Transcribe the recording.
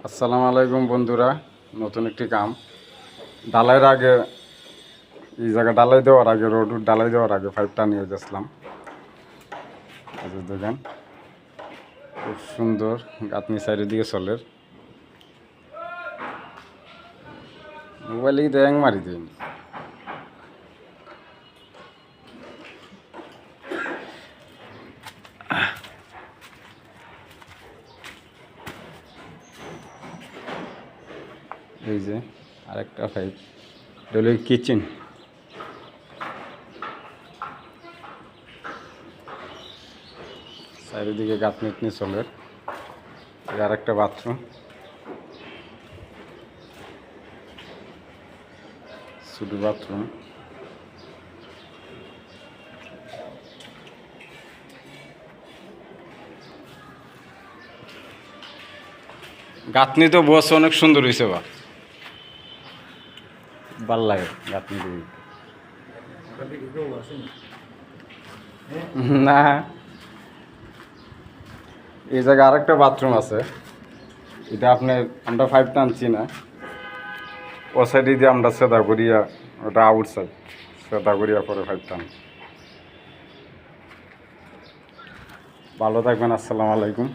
আসসালামু আলাইকুম বন্ধুরা, নতুন একটি কাম ঢালাইয়ের আগে এই জায়গা ঢালাই দেওয়ার আগে রোড ঢালাই দেওয়ার আগে পাইপটা নিয়ে গেছিলাম। দেখেন খুব সুন্দর গাঁথনি চারিদিকে চলের মোবাইলে দেখ মারি দিন। এই যে আরেকটা পাইপ ডলে কিচেন, চারিদিকে গাঁথনি চলের। আর একটা বাথরুম, ছোট বাথরুম। গাঁথনি তো বস অনেক সুন্দর হয়েছে, ভাল লাগে গাঁথনি না। এই জায়গায় আরেকটা বাথরুম আছে, এটা আপনার আমরা পাইপ টানছি না, ও সাইডে দিয়ে আমরা সেদা করিয়া, ওটা আউট সাইড সেদা করিয়া পরে পাইপ টান। ভালো থাকবেন, আসসালামু আলাইকুম।